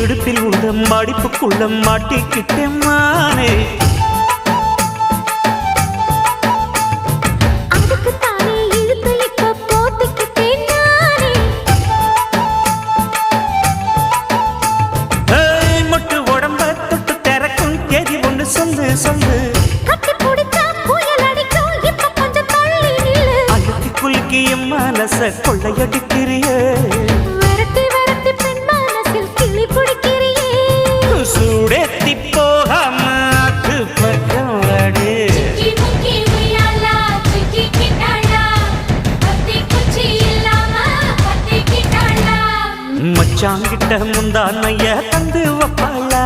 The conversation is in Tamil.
இடுப்பில் உள்ள மடிப்புக்குள்ள மாட்டிக்கிட்டேன் மானே. மொட்டு உடம்ப தொட்டு திறக்கும் தேதி ஒன்று சொல்லு சொல்லு. அழுத்தி குலுக்கி என் மனச கொள்ளையடிக்கிறியே. சூடேத்தி போகாம அது பக்கம் வாடு. மச்சாங்கிட்ட முந்தானைய தந்து வப்பாளா.